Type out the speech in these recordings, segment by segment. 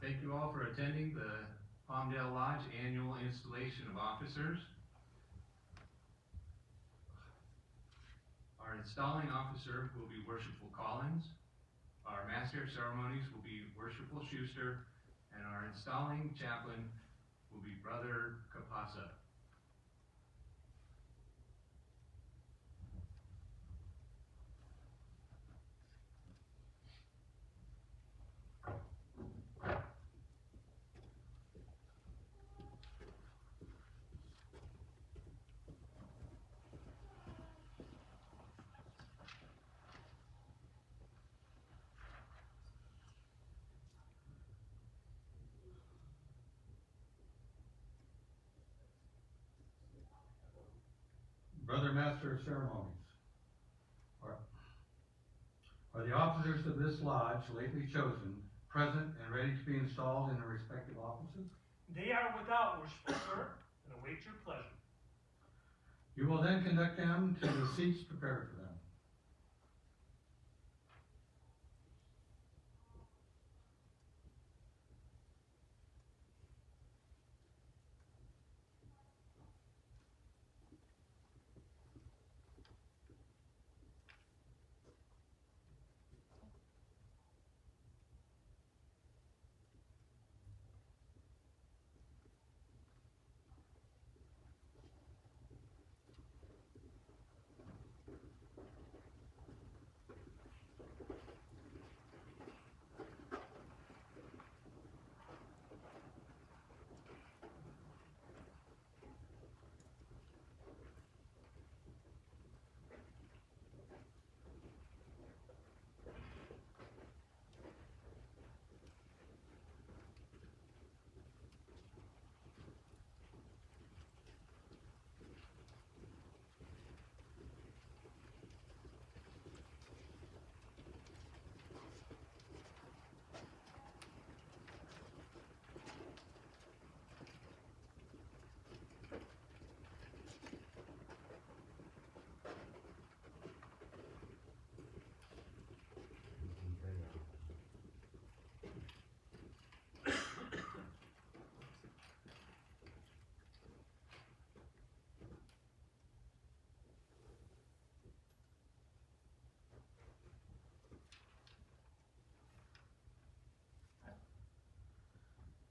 Thank you all for attending the Palmdale Lodge annual installation of officers. Our installing officer will be Worshipful Collins. Our master of ceremonies will be Worshipful Schuster, and our installing chaplain will be Brother Capasa. Brother Master of Ceremonies, are the officers of this lodge lately chosen, present and ready to be installed in their respective offices? They are without, worshipful sir, and await your pleasure. You will then conduct them to the seats prepared for them.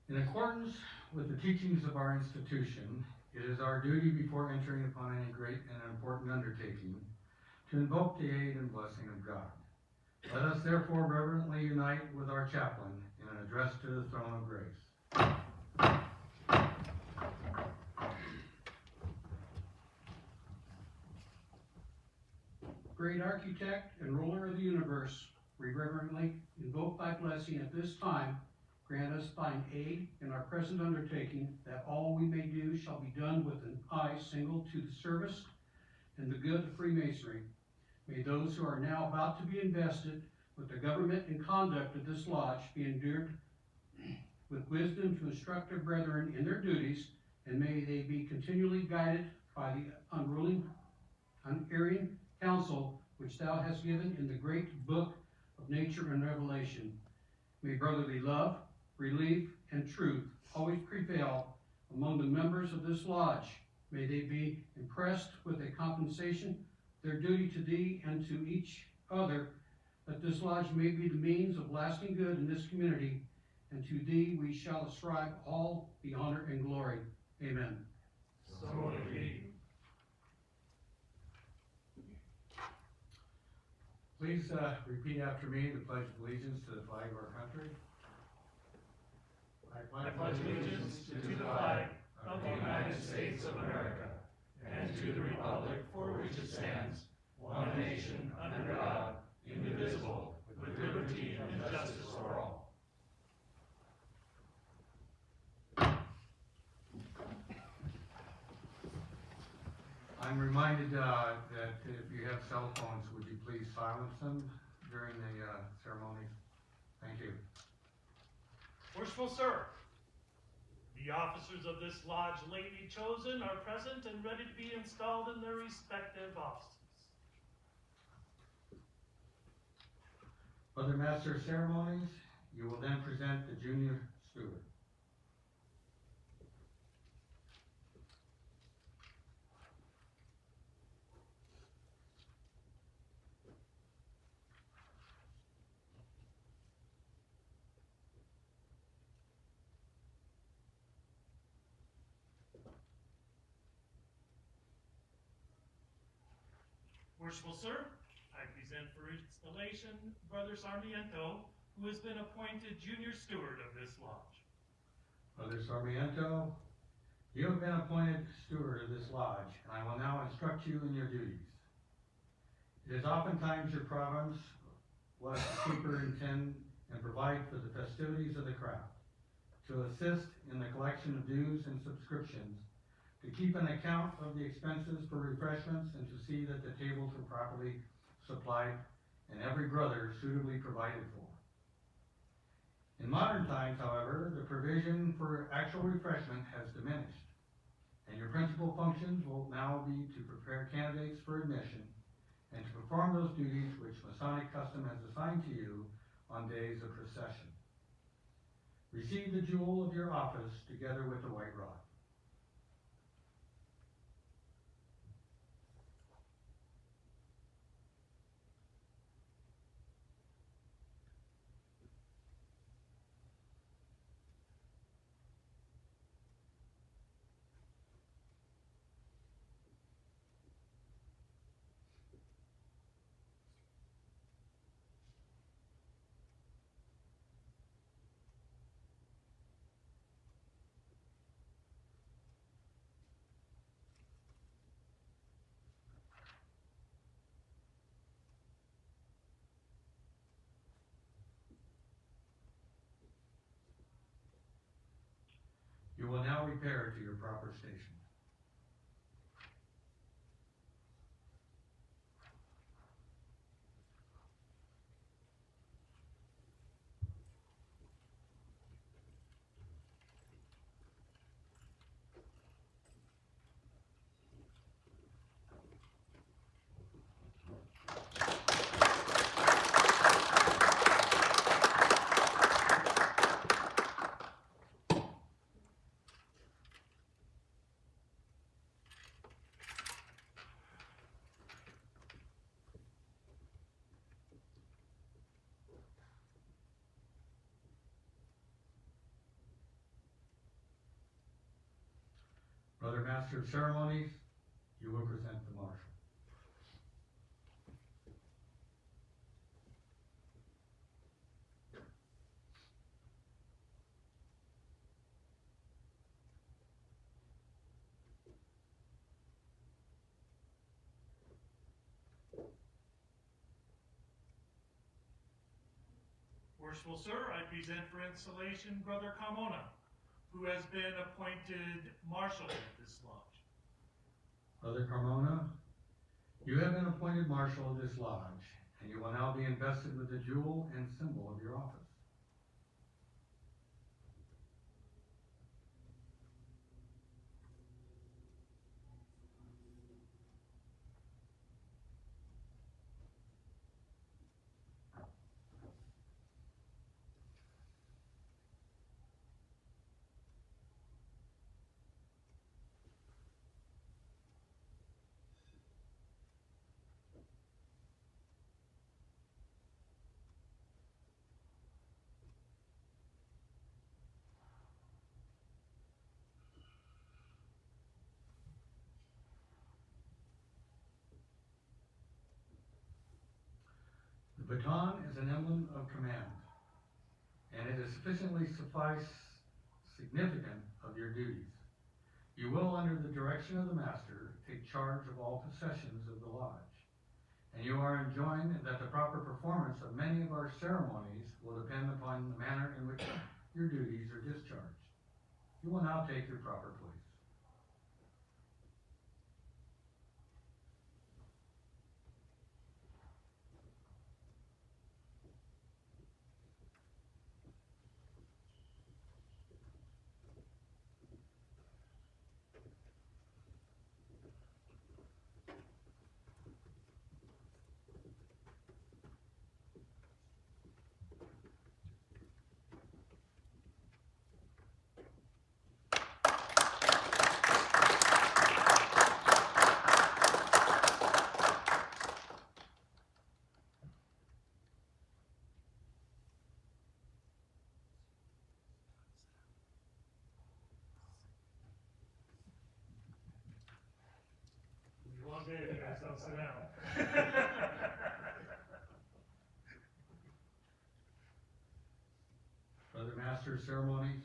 In accordance with the teachings of our institution, it is our duty before entering upon any great and important undertaking to invoke the aid and blessing of God. Let us therefore reverently unite with our chaplain in an address to the throne of grace. Great architect and ruler of the universe, we reverently invoke thy blessing at this time. Grant us thine aid in our present undertaking, that all we may do shall be done with an eye single to the service and the good of Freemasonry. May those who are now about to be invested with the government and conduct of this lodge be endued with wisdom to instruct their brethren in their duties, and may they be continually guided by the unerring counsel which thou hast given in the great book of nature and revelation. May brotherly love, relief, and truth always prevail among the members of this lodge. May they be impressed with a compensation, their duty to thee and to each other, that this lodge may be the means of lasting good in this community, and to thee we shall ascribe all the honor and glory. Amen. So it be. Please repeat after me the Pledge of Allegiance to the flag of our country. I pledge allegiance to the flag of the United States of America and to the republic for which it stands, one nation under God, indivisible, with liberty and justice for all. I'm reminded that if you have cell phones, would you please silence them during the ceremony? Thank you. Worshipful sir, the officers of this lodge lately chosen are present and ready to be installed in their respective offices. Brother Master of Ceremonies, you will then present the junior Worshipful Sir, I present for installation Brother Sarmiento, who has been appointed junior steward of this lodge. Brother Sarmiento, you have been appointed steward of this lodge, and I will now instruct you in your duties. It is oftentimes your province was to superintend and provide for the festivities of the craft, to assist in the collection of dues and subscriptions, to keep an account of the expenses for refreshments, and to see that the tables are properly supplied and every brother suitably provided for. In modern times, however, the provision for actual refreshment has diminished, and your principal functions will now be to prepare candidates for admission and to perform those duties which Masonic custom has assigned to you on days of procession. Receive the jewel of your office together with the white rod. You will now repair to your proper station. Brother Master of Ceremonies, you will present the marshal. Worshipful Sir, I present for installation Brother Carmona, who has been appointed marshal of this lodge. Brother Carmona, you have been appointed marshal of this lodge, and you will now be invested with the jewel and symbol of your office. The baton is an emblem of command, and it is sufficiently significant of your duties. You will, under the direction of the Master, take charge of all possessions of the lodge, and you are enjoined that the proper performance of many of our ceremonies will depend upon the manner in which your duties are discharged. You will now take your proper place. so sit down. Brother Master of Ceremonies,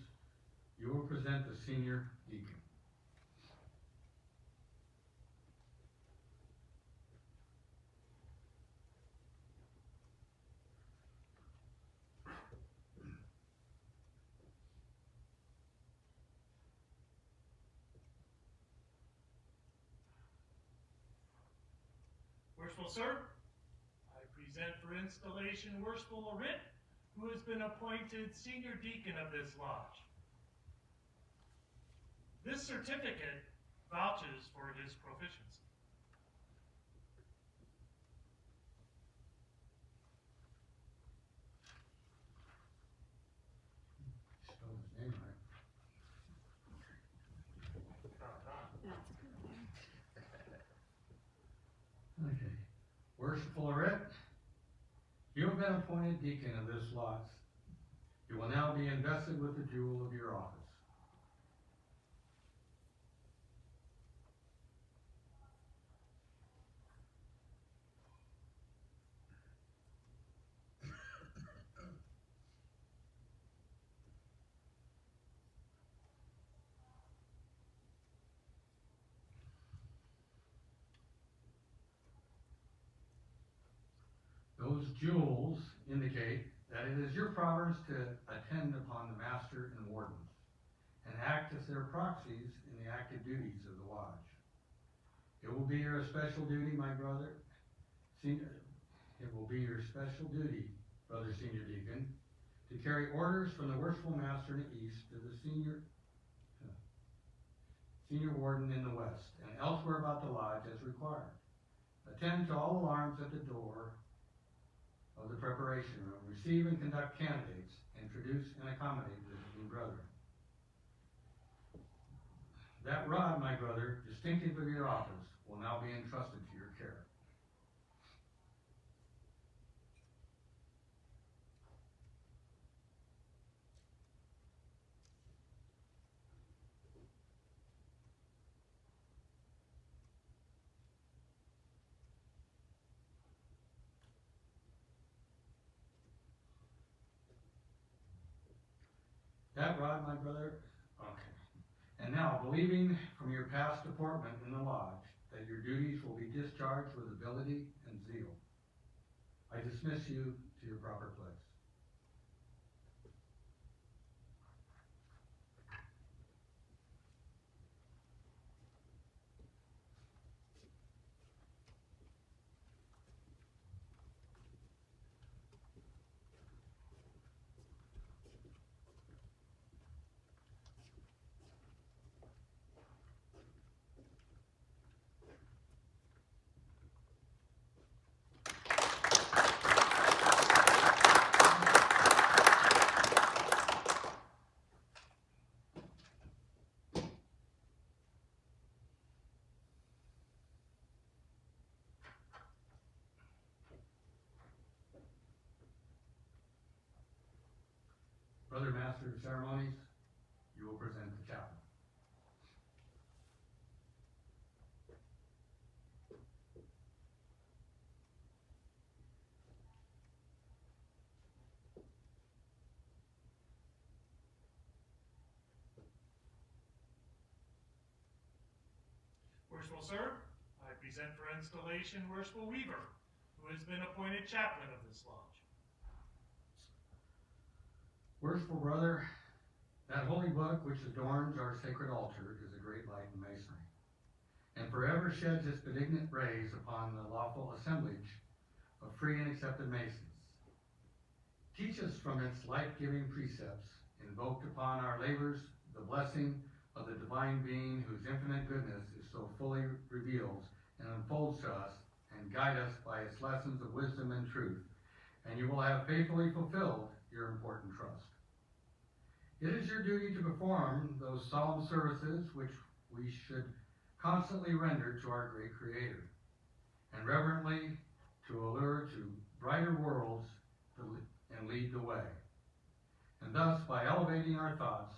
you will present the senior deacon. Worshipful sir, I present for installation Worshipful Larit, who has been appointed senior deacon of this lodge. This certificate vouches for his proficiency. Spell his name right. Okay. Worshipful Laret, you have been appointed deacon of this lodge. You will now be invested with the jewel of your office. Those jewels indicate that it is your province to attend upon the master and wardens, and act as their proxies in the active duties of the lodge. It will be your special duty, my brother, it will be your special duty, brother senior deacon, to carry orders from the worshipful master in the east to the senior warden in the west, and elsewhere about the lodge as required. Attend to all alarms at the door of the preparation room, receive and conduct candidates, introduce and accommodate visiting brethren. That rod, my brother, distinctive of your office, will now be entrusted to your care. That rod, my brother, okay. And now, believing from your past deportment in the lodge that your duties will be discharged with ability and zeal, I dismiss you to your proper place. Brother Master of Ceremonies, you will present the chaplain. Worshipful sir, I present for installation Worshipful Weaver, who has been appointed chaplain of this lodge. Worshipful brother, that holy book which adorns our sacred altar is a great light in masonry, and forever sheds its benignant rays upon the lawful assemblage of free and accepted masons. Teach us from its life-giving precepts, invoked upon our labors, the blessing of the divine being whose infinite goodness is so fully revealed and unfolds to us, and guide us by its lessons of wisdom and truth, and you will have faithfully fulfilled your important trust. It is your duty to perform those solemn services which we should constantly render to our great Creator, and reverently to allure to brighter worlds and lead the way. And thus, by elevating our thoughts,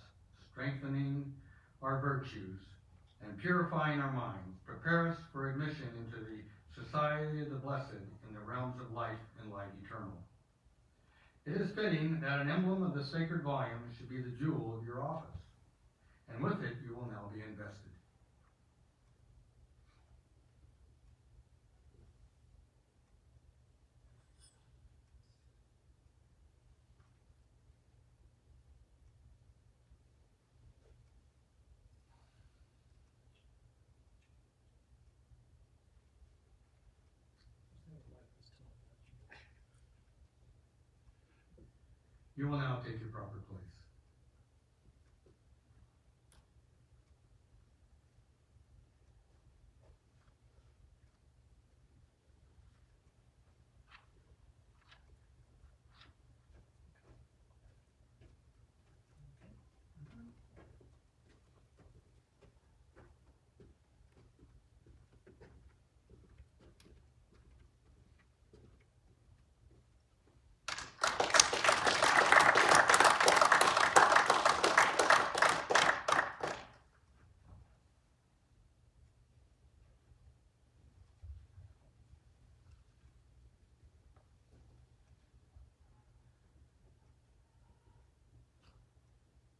strengthening our virtues, and purifying our minds, prepare us for admission into the society of the blessed in the realms of life and light eternal. It is fitting that an emblem of the sacred volume should be the jewel of your office, and with it you will now be invested. You will now take your proper place.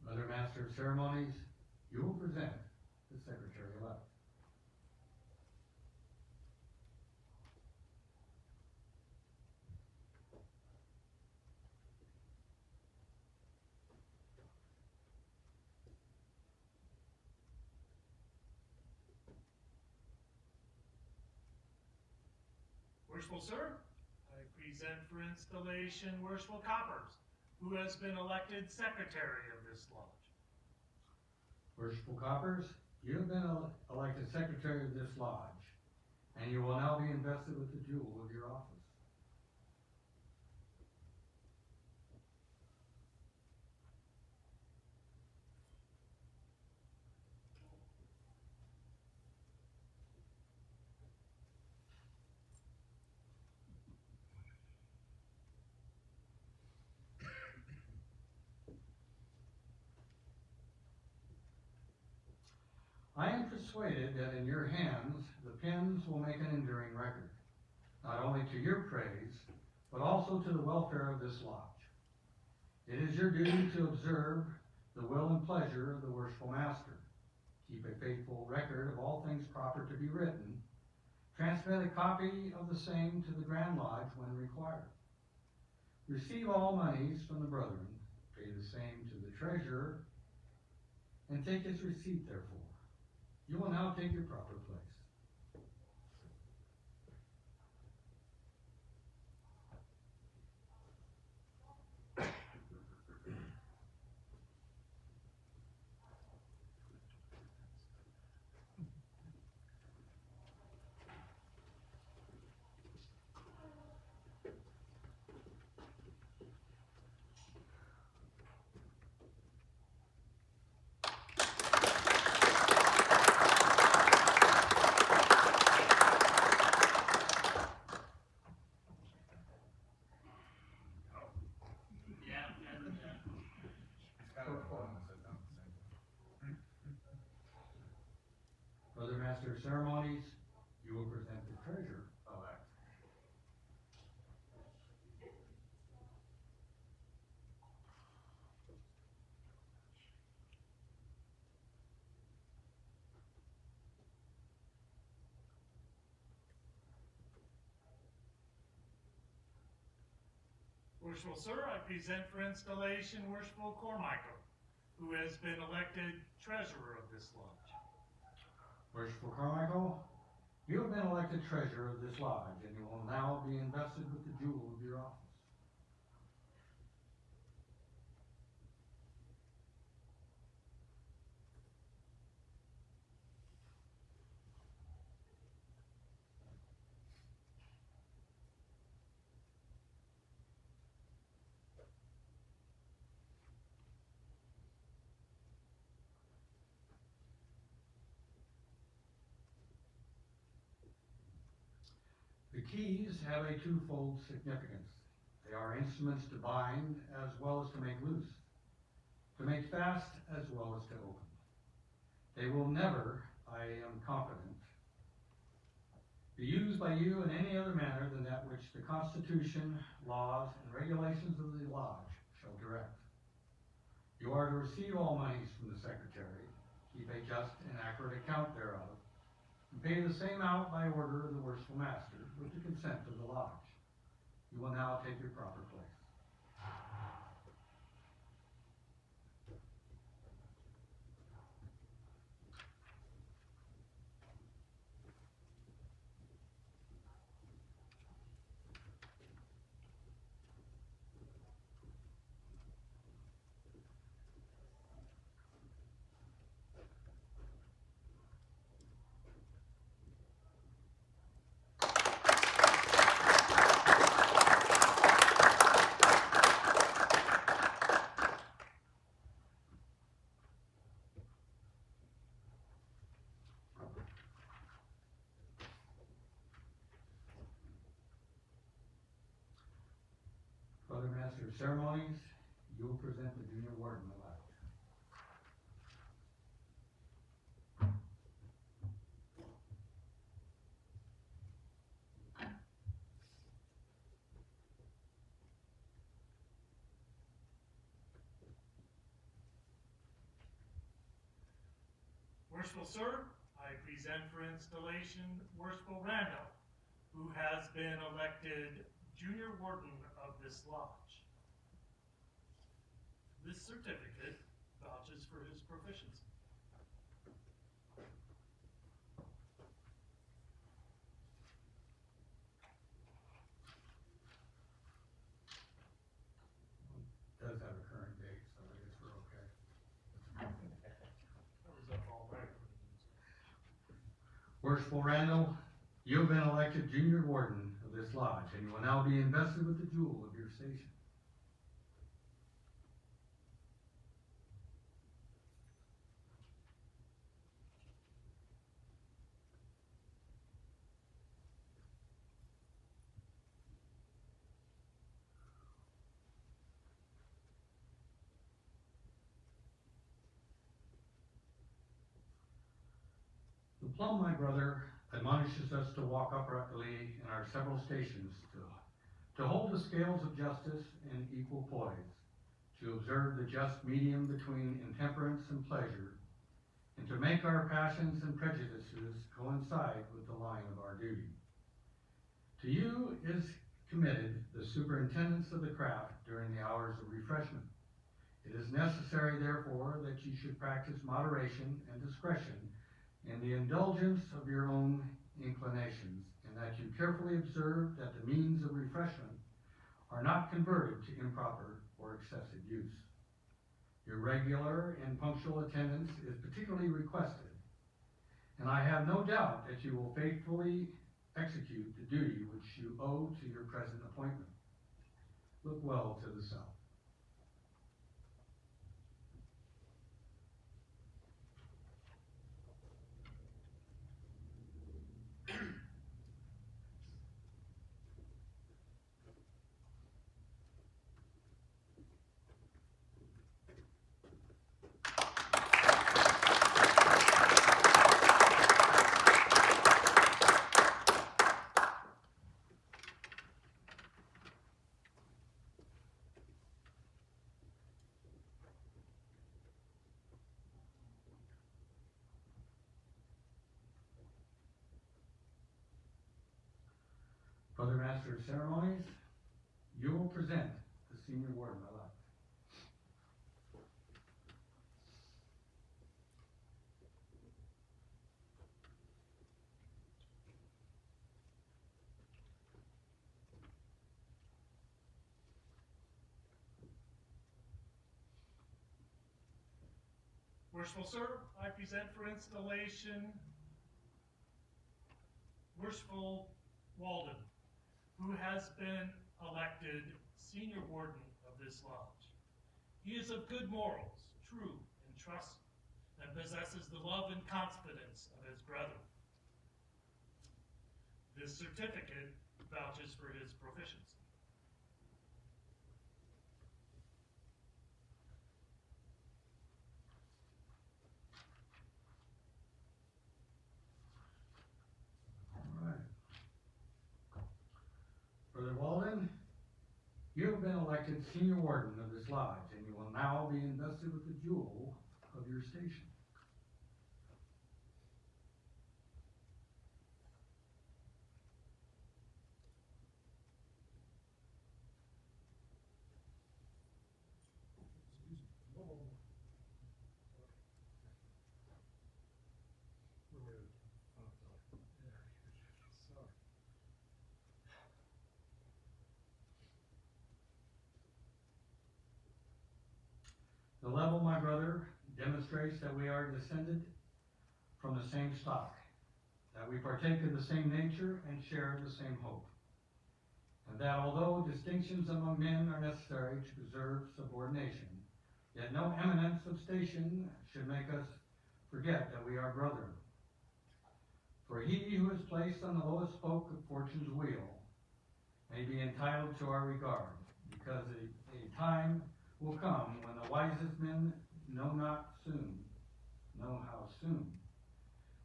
Brother Master of Ceremonies, you will present the Secretary-elect. Worshipful Sir, I present for installation Worshipful Coppers, who has been elected Secretary of this lodge. Worshipful Coppers, you have been elected Secretary of this lodge, and you will now be invested with the jewel of your office. I am persuaded that in your hands, the pens will make an enduring record, not only to your praise, but also to the welfare of this lodge. It is your duty to observe the will and pleasure of the Worshipful Master, keep a faithful record of all things proper to be written, transmit a copy of the same to the Grand Lodge when required, receive all monies from the brethren, pay the same to the treasurer, and take his receipt therefore. You will now take your proper place. Brother Master of Ceremonies, you will present the treasurer-elect. Worshipful Sir, I present for installation Worshipful Cormichael, who has been elected Treasurer of this lodge. Worshipful Carmichael, you have been elected treasurer of this lodge, and you will now be invested with the jewel of your office. The keys have a twofold significance. They are instruments to bind as well as to make loose, to make fast as well as to open. They will never, I am confident, be used by you in any other manner than that which the Constitution, laws, and regulations of the lodge shall direct. You are to receive all monies from the Secretary, keep a just and accurate account thereof, and pay the same out by order of the worshipful master with the consent of the lodge. You will now take your proper place. Brother Master of Ceremonies, you will present the junior warden-elect. Worshipful Sir, I present for installation Worshipful Randall, who has been elected Junior Warden of this lodge. This certificate vouches for his proficiency. Does have a current date, so I guess we're okay. That was up all right. Worshipful Randall, you have been elected junior warden of this lodge, and you will now be invested with the jewel of your station. The plumb, my brother, admonishes us to walk uprightly in our several stations, to hold the scales of justice in equal poise, to observe the just medium between intemperance and pleasure, and to make our passions and prejudices coincide with the line of our duty. To you is committed the superintendence of the craft during the hours of refreshment. It is necessary, therefore, that you should practice moderation and discretion in the indulgence of your own inclinations, and that you carefully observe that the means of refreshment are not converted to improper or excessive use. Your regular and punctual attendance is particularly requested, and I have no doubt that you will faithfully execute the duty which you owe to your present appointment. Look well to the south. Brother Master of Ceremonies, you will present the senior warden-elect. Worshipful Sir, I present for installation Worshipful Walden, who has been elected Senior Warden of this lodge. He is of good morals, true and trusting, and possesses the love and confidence of his brethren. This certificate vouches for his proficiency. All right. elected senior warden of this lodge, and you will now be invested with the jewel of your station. The level, my brother, demonstrates that we are descended from the same stock, that we partake of the same nature and share the same hope, and that although distinctions among men are necessary to preserve subordination, yet no eminence of station should make us forget that we are brethren. For he who is placed on the lowest spoke of fortune's wheel may be entitled to our regard, because a time will come when the wisest men know how soon,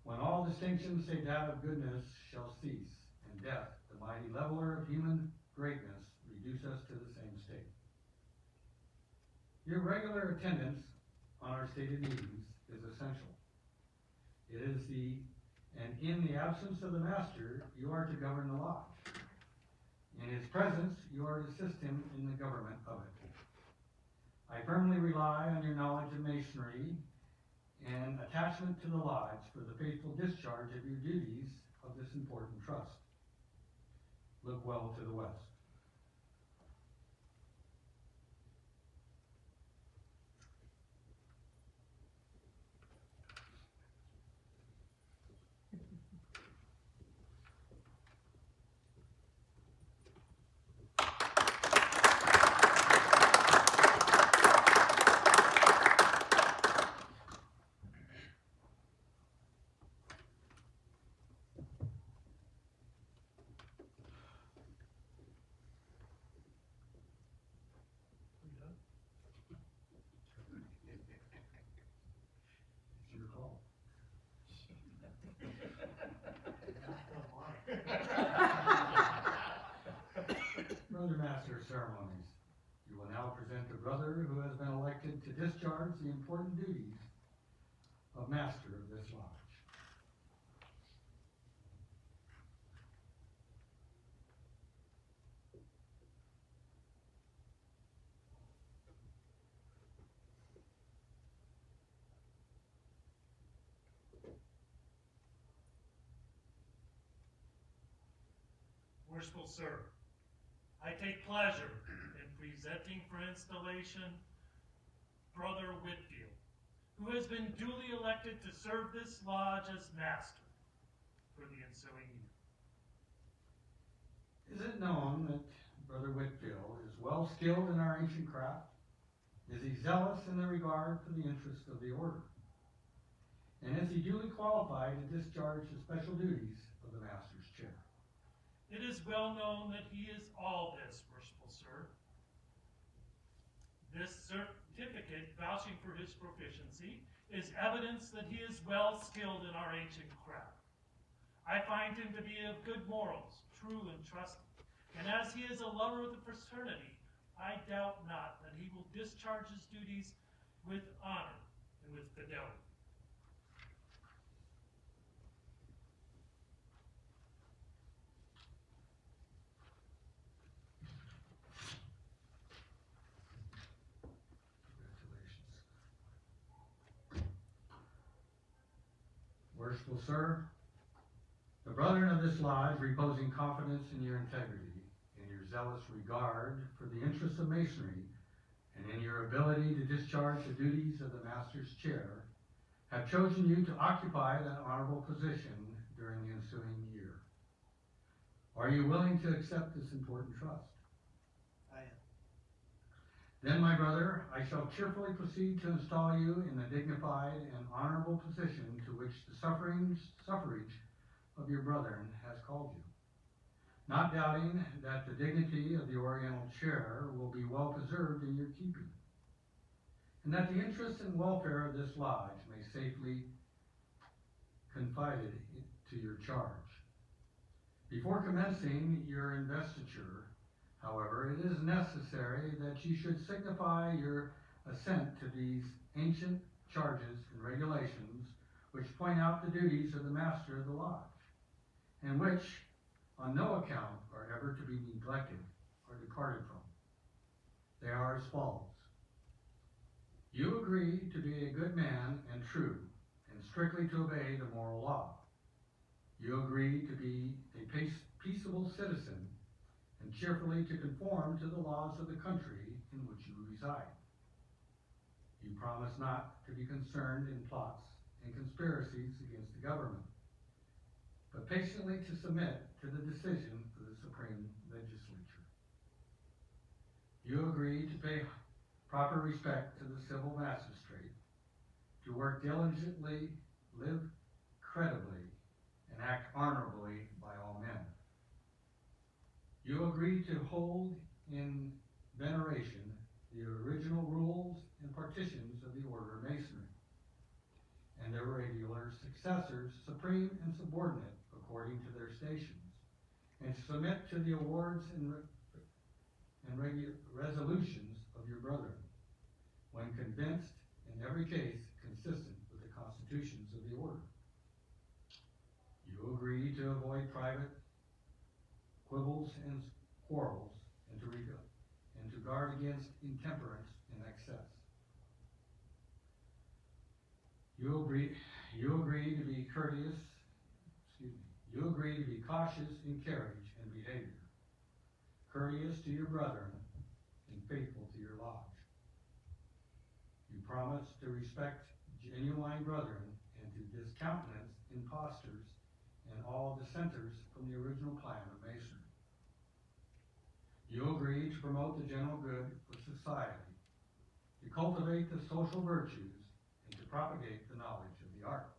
when all distinctions save that of goodness shall cease, and death, the mighty leveler of human greatness, reduce us to the same state. Your regular attendance on our stated meetings is essential. It is and in the absence of the master, you are to govern the lodge. In his presence, you are to assist him in the government of it. I firmly rely on your knowledge of masonry and attachment to the lodge for the faithful discharge of your duties of this important trust. Look well to the west. It's your call. Brother Master of Ceremonies, you will now present the brother who has been elected to discharge the important duties of master of this lodge. Worshipful Sir, I take pleasure in presenting for installation Brother Whitfield, who has been duly elected to serve this lodge as master for the ensuing year. Is it known that Brother Whitfield is well skilled in our ancient craft? Is he zealous in the regard for the interest of the order? And is he duly qualified to discharge the special duties of the master's chair? It is well known that he is all this, worshipful sir. This certificate vouching for his proficiency is evidence that he is well skilled in our ancient craft. I find him to be of good morals, true and trusting, and as he is a lover of the fraternity, I doubt not that he will discharge his duties with honor and with fidelity. Worshipful Sir, the brethren of this lodge, reposing confidence in your integrity, in your zealous regard for the interests of masonry, and in your ability to discharge the duties of the master's chair, have chosen you to occupy that honorable position during the ensuing year. Are you willing to accept this important trust? I am. Then, my brother, I shall cheerfully proceed to install you in the dignified and honorable position to which the suffrage of your brethren has called you, not doubting that the dignity of the Oriental chair will be well preserved in your keeping, and that the interests and welfare of this lodge may safely confided to your charge. Before commencing your investiture, However, it is necessary that you should signify your assent to these ancient charges and regulations which point out the duties of the master of the lodge, and which on no account are ever to be neglected or departed from. They are as follows. You agree to be a good man and true, and strictly to obey the moral law. You agree to be a peaceable citizen and cheerfully to conform to the laws of the country in which you reside. You promise not to be concerned in plots and conspiracies against the government, but patiently to submit to the decision of the Supreme Legislature. You agree to pay proper respect to the civil magistrate, to work diligently, live credibly, and act honorably by all men. You agree to hold in veneration the original rules and partitions of the Order of Masonry, and their regular successors, supreme and subordinate, according to their stations, and submit to the awards and resolutions of your brethren, when convinced, in every case, consistent with the constitutions of the order. You agree to avoid private quibbles and quarrels, and to guard against intemperance and excess. You agree to be courteous. You agree to be cautious in carriage and behavior, courteous to your brethren, and faithful to your lodge. You promise to respect genuine brethren and to discountenance impostors and all dissenters from the original plan of Masonry. You agree to promote the general good of society, to cultivate the social virtues, and to propagate the knowledge of the art.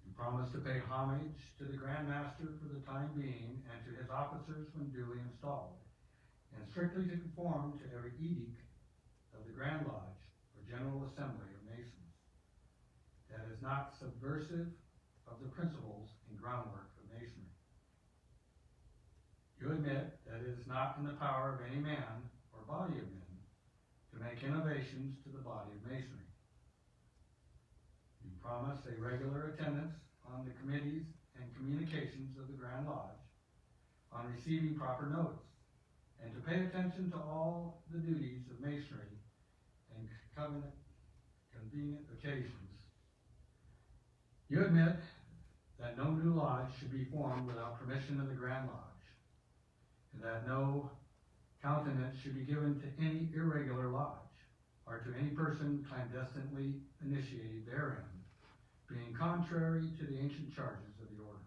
You promise to pay homage to the Grand Master for the time being and to his officers when duly installed, and strictly to conform to every edict of the Grand Lodge or General Assembly of Masons that is not subversive of the principles and groundwork of Masonry. You admit that it is not in the power of any man or body of men to make innovations to the body of Masonry. You promise a regular attendance on the committees and communications of the Grand Lodge, on receiving proper notice, and to pay attention to all the duties of Masonry and convenient occasions. You admit that no new lodge should be formed without permission of the Grand Lodge, and that no countenance should be given to any irregular lodge, or to any person clandestinely initiated therein, being contrary to the ancient charges of the order.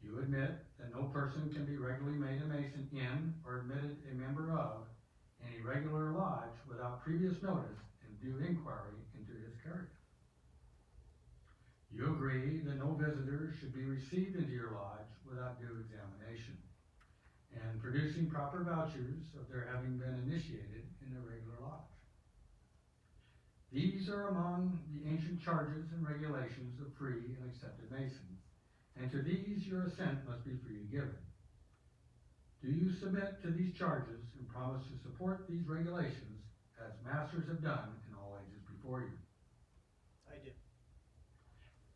You admit that no person can be regularly made a Mason in, or admitted a member of, any regular lodge without previous notice and due inquiry into his character. You agree that no visitors should be received into your lodge without due examination, and producing proper vouchers of their having been initiated in a regular lodge. These are among the ancient charges and regulations of free and accepted Masons, and to these your assent must be freely given. Do you submit to these charges and promise to support these regulations as masters have done in all ages before you? I do.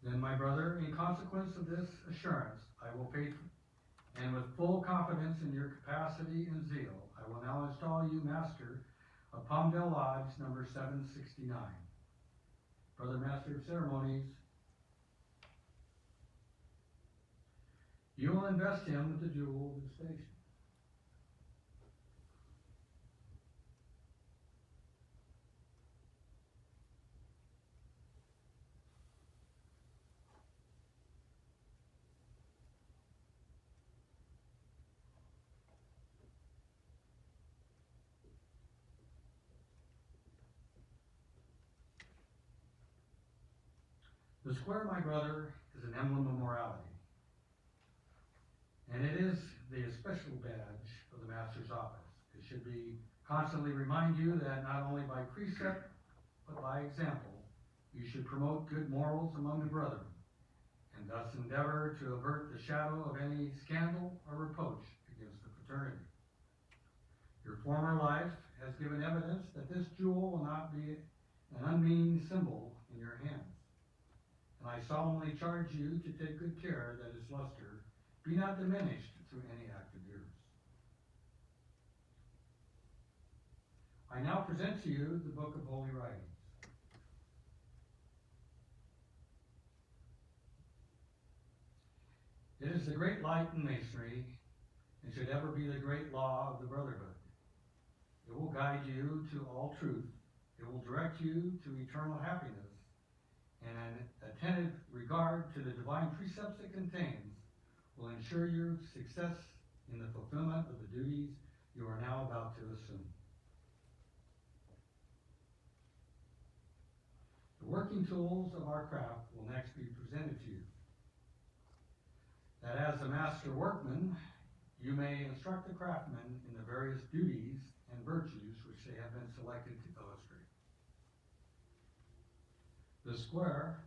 Then, my brother, in consequence of this assurance, I will faithfully, and with full confidence in your capacity and zeal, I will now install you Master of Palmdale Lodge number 769. Brother Master of Ceremonies, you will invest him with the jewel of the station. The square, my brother, is an emblem of morality, and it is the especial badge of the Master's office. It should be constantly remind you that not only by precept, but by example, you should promote good morals among the brethren, and thus endeavor to avert the shadow of any scandal or reproach against eternity. Your former life has given evidence that this jewel will not be an unmeaning symbol in your hands. And I solemnly charge you to take good care that its luster be not diminished through any act of yours. I now present to you the Book of Holy Writings. It is the great light in Masonry, and should ever be the great law of the Brotherhood. It will guide you to all truth. It will direct you to eternal happiness, and an attentive regard to the divine precepts it contains will ensure your success in the fulfillment of the duties you are now about to assume. The working tools of our craft will next be presented to you. That as a master workman, you may instruct the craftsmen in the various duties and virtues which they have been selected to illustrate. The square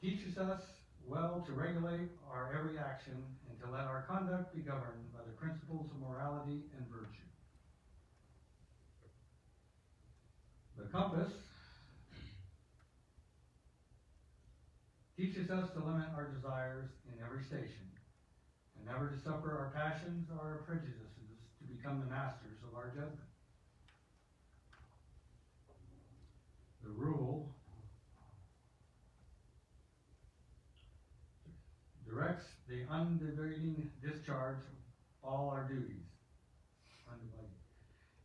teaches us well to regulate our every action and to let our conduct be governed by the principles of morality and virtue. The compass teaches us to limit our desires in every station, and never to suffer our passions or our prejudices to become the masters of our judgment. The rule directs the undividing discharge of all our duties,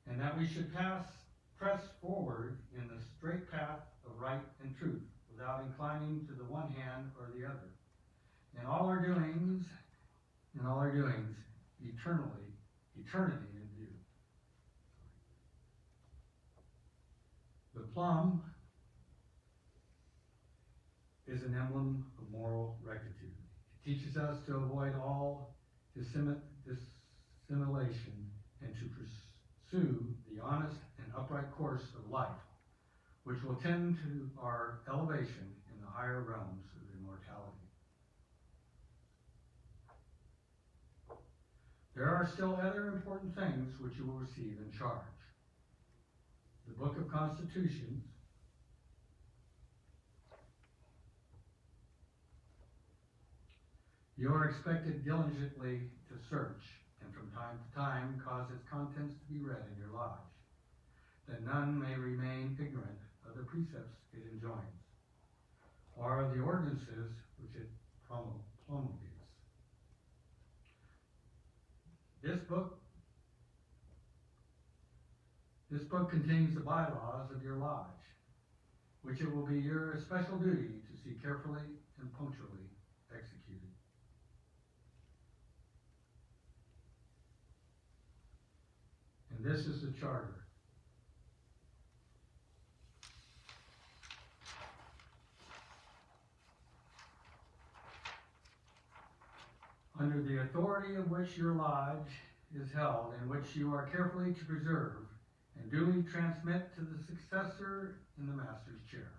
and that we should press forward in the straight path of right and truth, without inclining to the one hand or the other. In all our doings, eternity in view. The plum is an emblem of moral rectitude. It teaches us to avoid all dissimulation and to pursue the honest and upright course of life, which will tend to our elevation in the higher realms of immortality. There are still other important things which you will receive in charge. The Book of Constitutions, you are expected diligently to search, and from time to time cause its contents to be read in your lodge, that none may remain ignorant of the precepts it enjoins, or of the ordinances which it promulgates. This book contains the bylaws of your lodge, which it will be your especial duty to see carefully and punctually executed. And this is the charter. Under the authority of which your lodge is held, and which you are carefully to preserve and duly transmit to the successor in the master's chair.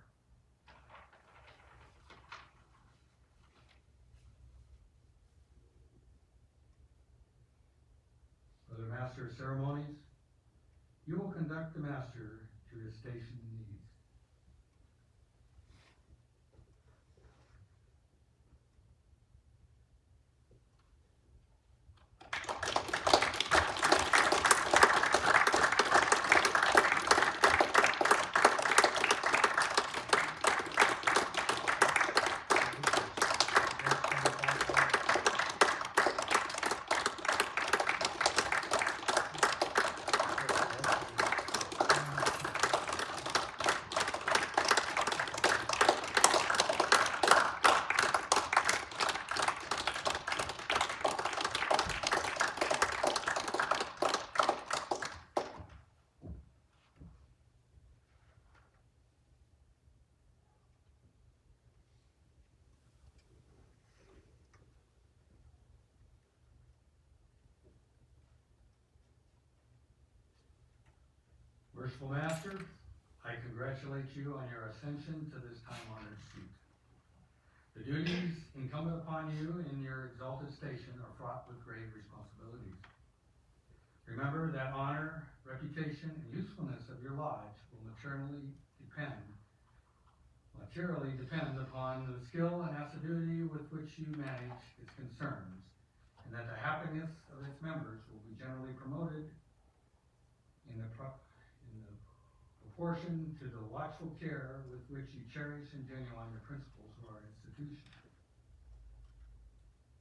For the master of ceremonies, you will conduct the master to his station needs. Merciful Master, I congratulate you on your ascension to this time-honored seat. The duties incumbent upon you in your exalted station are fraught with grave responsibilities. Remember that honor, reputation, and usefulness of your lodge will materially depend upon the skill and assiduity with which you manage its concerns, and that the happiness of its members will be generally promoted in the proportion to the watchful care with which you cherish and genuine the principles of our institution.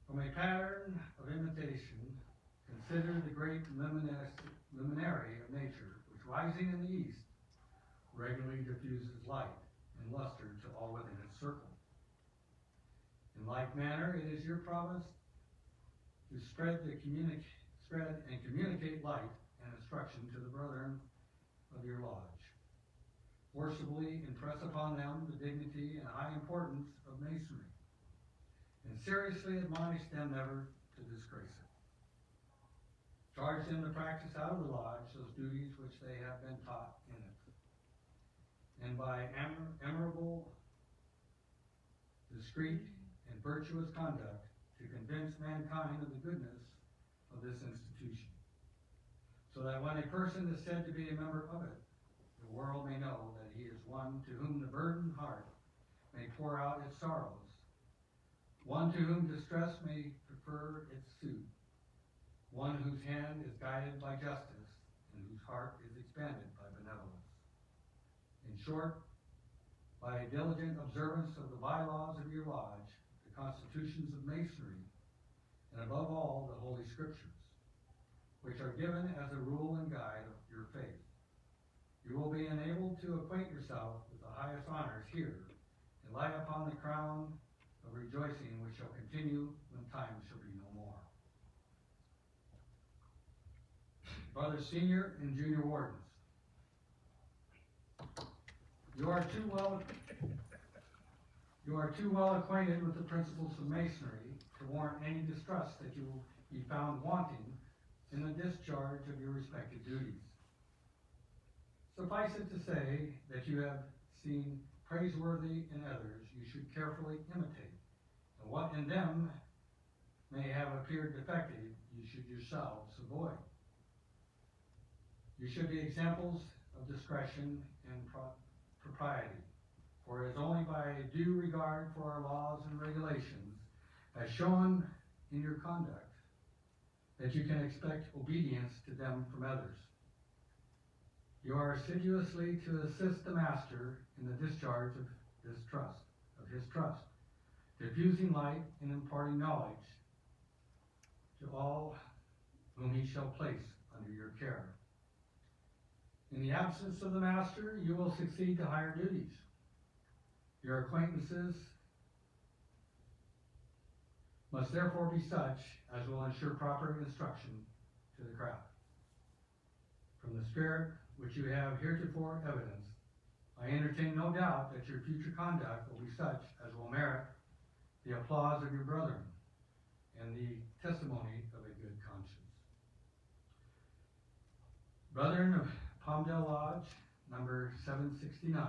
From a pattern of imitation, consider the great luminary of nature, which rising in the east regularly diffuses light and luster to all within its circle. In like manner, it is your province to spread and communicate light and instruction to the brethren of your lodge. Forcibly impress upon them the dignity and high importance of masonry, and seriously admonish them never to disgrace it. Charge them to practice out of the lodge those duties which they have been taught in it, and by admirable, discreet, and virtuous conduct to convince mankind of the goodness of this institution, so that when a person is said to be a member of it, the world may know that he is one to whom the burdened heart may pour out its sorrows, one to whom distress may prefer its suit, one whose hand is guided by justice, and whose heart is expanded by benevolence. In short, by a diligent observance of the bylaws of your lodge, the constitutions of masonry, and above all, the Holy Scriptures, which are given as a rule and guide of your faith, you will be enabled to acquaint yourself with the highest honors here, and light upon the crown of rejoicing which shall continue when time shall be no more. Brothers senior and junior wardens, you are too well acquainted with the principles of masonry to warrant any distrust that you will be found wanting in the discharge of your respective duties. Suffice it to say that you have seen praiseworthy in others you should carefully imitate, and what in them may have appeared defective you should yourselves avoid. You should be examples of discretion and propriety, for it is only by due regard for our laws and regulations, as shown in your conduct, that you can expect obedience to them from others. You are assiduously to assist the master in the discharge of his trust, diffusing light and imparting knowledge to all whom he shall place under your care. In the absence of the master, you will succeed to higher duties. Your acquaintances must therefore be such as will ensure proper instruction to the craft. From the spirit which you have heretofore evidenced, I entertain no doubt that your future conduct will be such as will merit the applause of your brethren and the testimony of a good conscience. Brethren of Palmdale Lodge, number 769,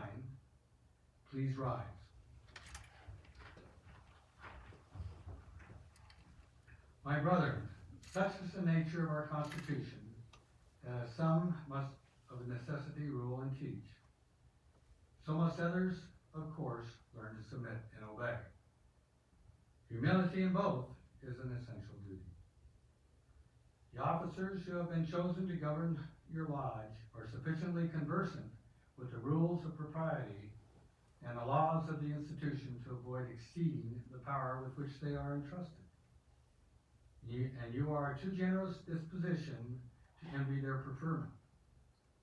please rise. My brethren, such is the nature of our Constitution, that some must of necessity rule and teach. So must others, of course, learn to submit and obey. Humility in both is an essential duty. The officers who have been chosen to govern your lodge are sufficiently conversant with the rules of propriety and the laws of the institution to avoid exceeding the power with which they are entrusted. And you are too generous disposition to envy their preferment.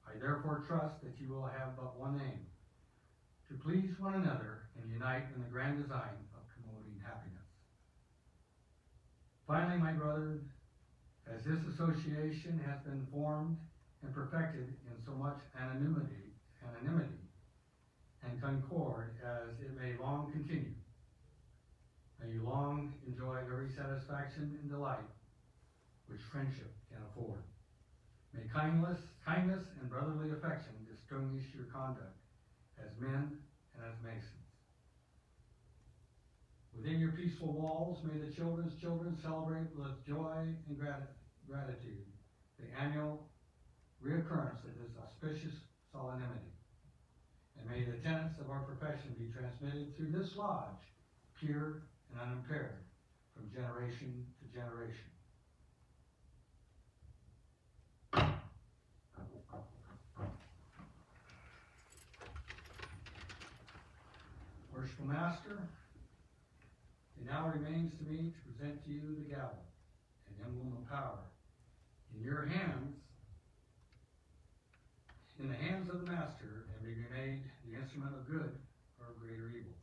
I therefore trust that you will have but one aim, to please one another and unite in the grand design of promoting happiness. Finally, my brethren, as this association has been formed and perfected in so much anonymity and concord as it may long continue, may you long enjoy every satisfaction and delight which friendship can afford. May kindness and brotherly affection distinguish your conduct as men and as masons. Within your peaceful walls, may the children's children celebrate with joy and gratitude the annual reoccurrence of this auspicious solemnity. And may the tenets of our profession be transmitted through this lodge, pure and unimpaired, from generation to generation. Worshipful Master, it now remains to me to present to you the gavel, an emblem of power. In your hands, in the hands of the Master, and may be made the instrument of good or of greater evil.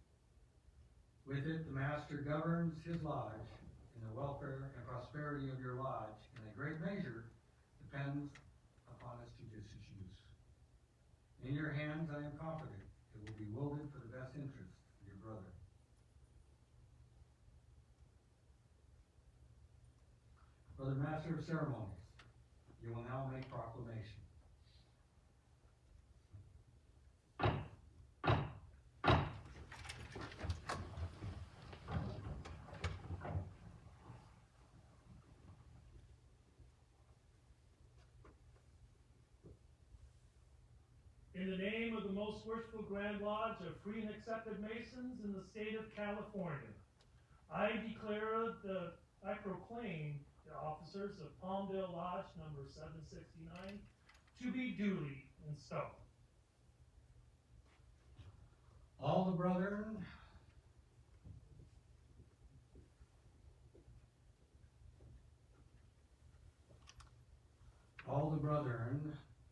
With it, the Master governs his lodge, and the welfare and prosperity of your lodge, in a great measure, depends upon its judicious use. In your hands, I am confident, it will be wielded for the best interest of your brother. Brother Master of Ceremonies, you will now make proclamation. In the name of the most worshipful Grand Lodge of Free and Accepted Masons in the state of California, I proclaim the officers of Palmdale Lodge number 769 to be duly installed. All the brethren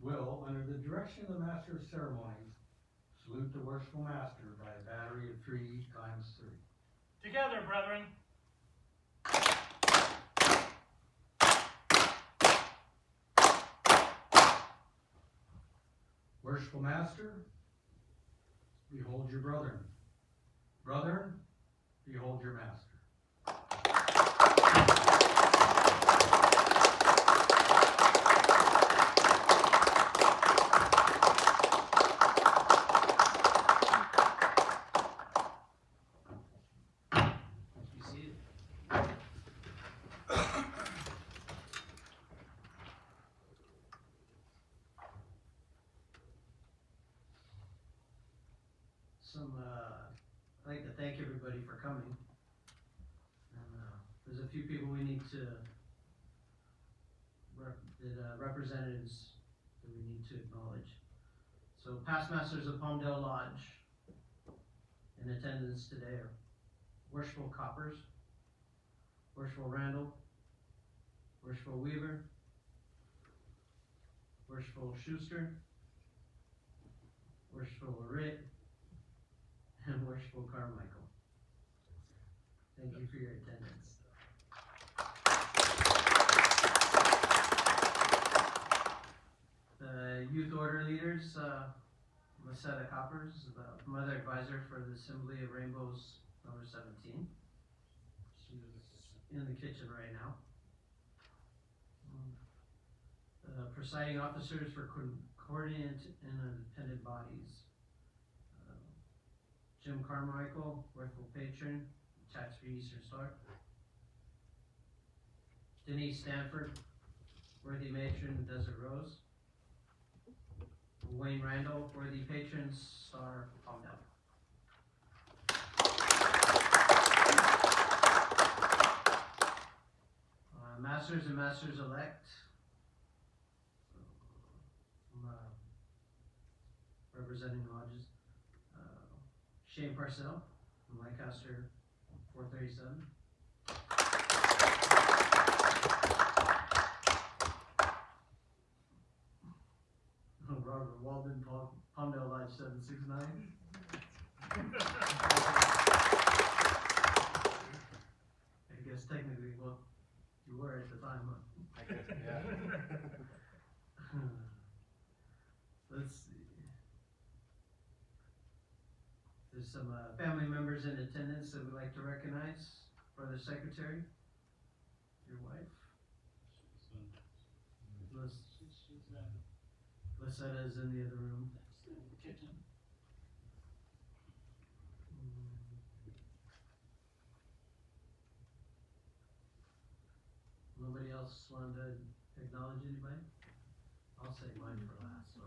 will, under the direction of the Master of Ceremonies, salute the worshipful Master by a battery of 3 times 3. Together, brethren. Worshipful Master, behold your brethren. Brethren, behold your Master. I'd like to thank everybody for coming. And there's a few people we need to, representatives that we need to acknowledge. So past masters of Palmdale Lodge in attendance today are Worshipful Coppers, Worshipful Randall, Worshipful Weaver, Worshipful Schuster, Worshipful Ritt, and Worshipful Carmichael. Thank you for your attendance. The youth order leaders, Lucetta Coppers, the mother advisor for the Assembly of Rainbows number 17. She's in the kitchen right now. The presiding officers for coordinate and independent bodies. Jim Carmichael, Worthful Patron, Tax-Free Eastern Star. Denise Stanford, Worthy Matron, Desert Rose. Wayne Randall, Worthy Patron, Star Palmdale. Masters and Masters-elect. Representing lodges. Shane Parcell from Lancaster 437. Robert Walden, Palmdale Lodge 769. I guess technically, well, you were at the time, huh? I guess, yeah. Let's see. There's some family members in attendance that we'd like to recognize. Brother Secretary, your wife. Lucetta is in the other room. else want to acknowledge anybody? I'll say mine for last, so.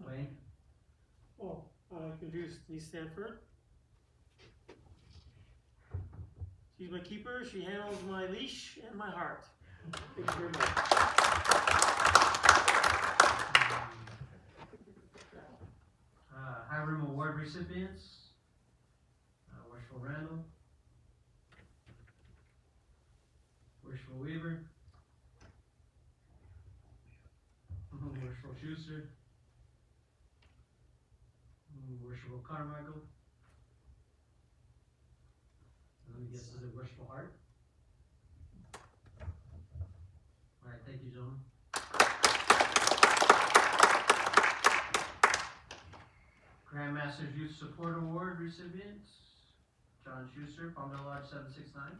Wayne? Oh, I introduce Denise Stanford. She's my keeper. She handles my leash and my heart. Thank you very much. Hiram Award recipients. Worshipful Randall. Worshipful Weaver. Worshipful Schuster. Worshipful Carmichael. Let me guess, is it Worshipful Heart? Alright, thank you, gentlemen. Grandmaster's Youth Support Award recipients. John Schuster, Palmdale Lodge 769.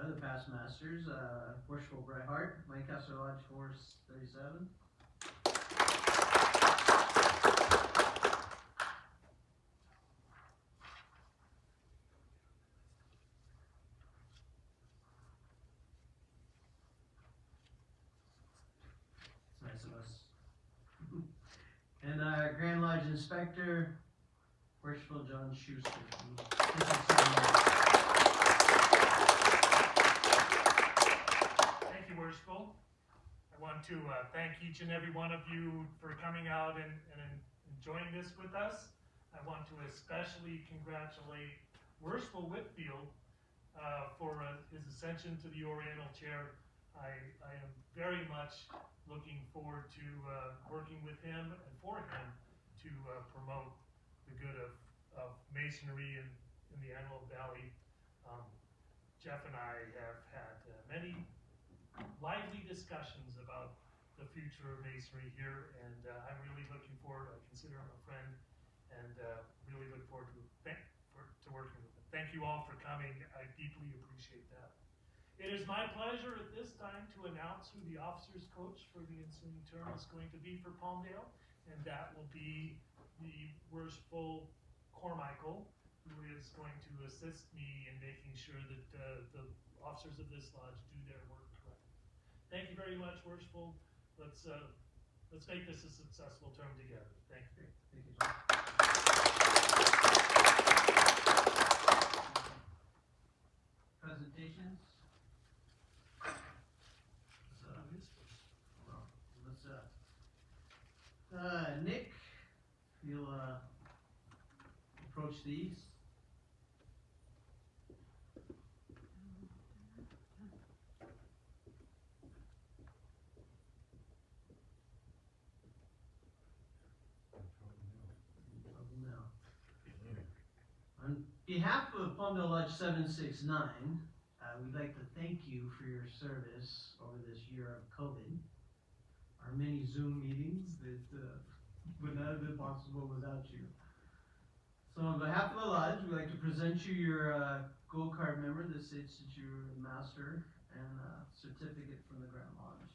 Other past masters, Worshipful Bright Heart, Lancaster Lodge 437. It's nice of us. And Grand Lodge Inspector, Worshipful John Schuster. Thank you, Worshipful. I want to thank each and every one of you for coming out and enjoying this with us. I want to especially congratulate Worshipful Whitfield for his ascension to the Oriental Chair. I am very much looking forward to working with him and for him to promote the good of Masonry in the Antelope Valley. Jeff and I have had many lively discussions about the future of Masonry here, and I'm really looking forward. I consider him a friend, and really look forward to working with him. Thank you all for coming. I deeply appreciate that. It is my pleasure at this time to announce who the officers coach for the ensuing term is going to be for Palmdale, and that will be the Worshipful Carmichael, who is going to assist me in making sure that the officers of this lodge do their work correctly. Thank you very much, Worshipful. Let's make this a successful term together. Thank you. Thank you, John. Presentations. Nick, you'll approach these. On behalf of Palmdale Lodge 769, we'd like to thank you for your service over this year of COVID. Our many Zoom meetings that would not have been possible without you. So on behalf of the Lodge, we'd like to present you your gold card member that states that you're a master, and a certificate from the Grand Lodge.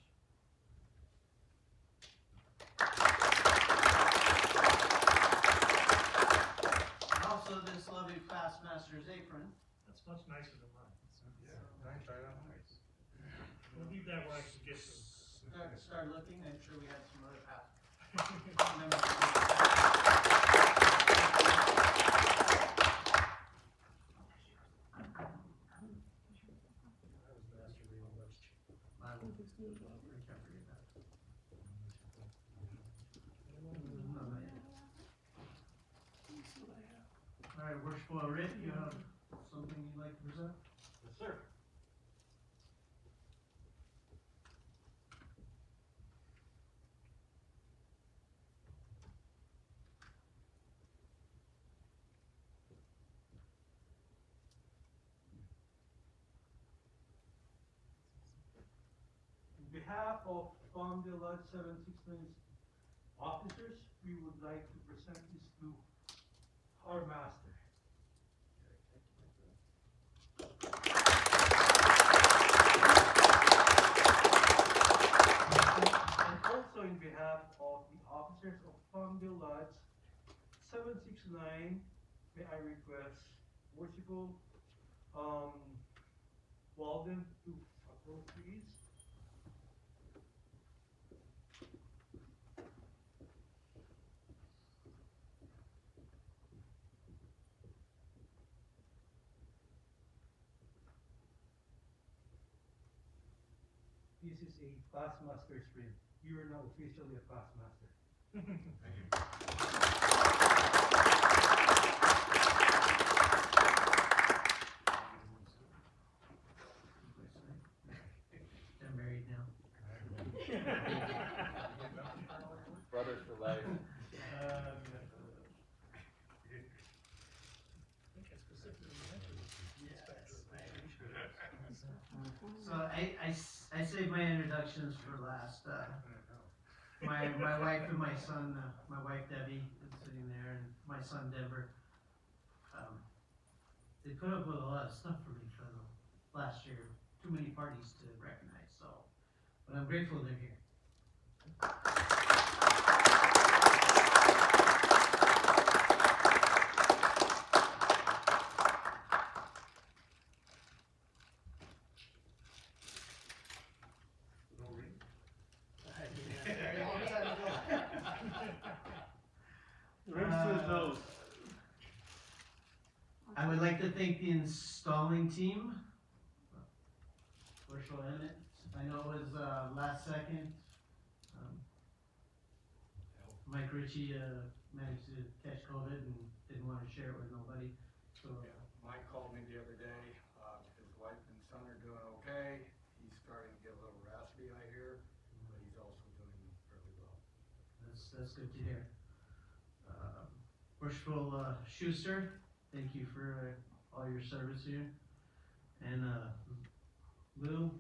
And also this lovely past master's apron. That's much nicer than mine. Yeah, nice, right on, nice. We'll leave that where I can get them. Start looking. I'm sure we had some other past All right, Worshipful Rick, you have something you'd like to present? Yes, sir. On behalf of Palmdale Lodge 769's officers, we would like to present this to our master. And also on behalf of the officers of Palmdale Lodge 769, may I request Worshipful, Walden to approach please. This is a class master sprint. You are now officially a class master. Thank you. They're married now. Brothers for life. So I saved my introductions for last. My wife and my son, my wife Debbie is sitting there, and my son Denver. They put up with a lot of stuff for me for the last year. Too many parties to recognize, so. But I'm grateful they're here. I would like to thank the installing team. Bushel Emmett, I know it was last second. Mike Ritchie managed to catch COVID and didn't want to share it with nobody. So Mike called me the other day, his wife and son are doing okay, he's starting to get a little raspy, I hear, but he's also doing fairly well. that's good to hear. Worshipful Schuster, thank you for all your service here. And Lou,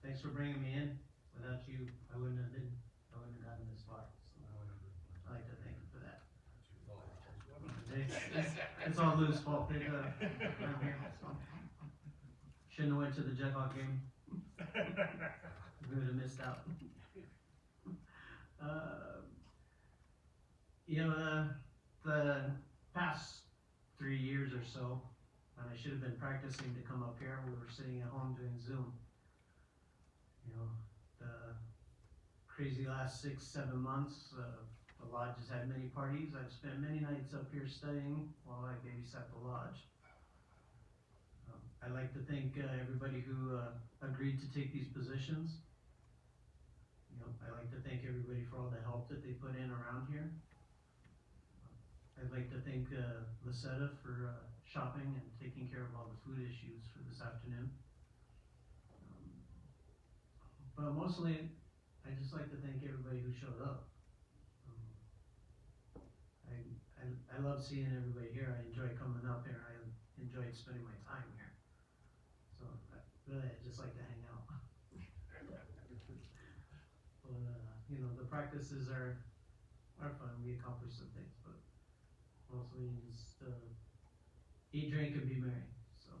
thanks for bringing me in. Without you, I wouldn't have gotten this far. So I'd like to thank you for that. It's all Lou's fault. I'm here, so. Shouldn't have went to the Jethawk game. We would have missed out. The past 3 years or so, when I should have been practicing to come up here, we were sitting at home doing Zoom. The crazy last 6-7 months, the lodge has had many parties. I've spent many nights up here studying while I babysat the lodge. I'd like to thank everybody who agreed to take these positions. I'd like to thank everybody for all the help that they put in around here. I'd like to thank Lucetta for shopping and taking care of all the food issues for this afternoon. But mostly, I'd just like to thank everybody who showed up. I love seeing everybody here. I enjoy coming up here. I enjoyed spending my time here. So really, I just like to hang out. But the practices are fun. We accomplish some things, but mostly just eat, drink, and be merry. So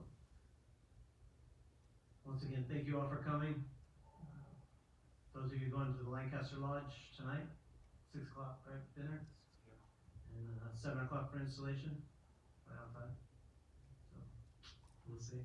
once again, thank you all for coming. Those of you going to the Lancaster Lodge tonight, 6 o'clock, right, dinner? And 7 o'clock for installation, right on time. So, we'll see.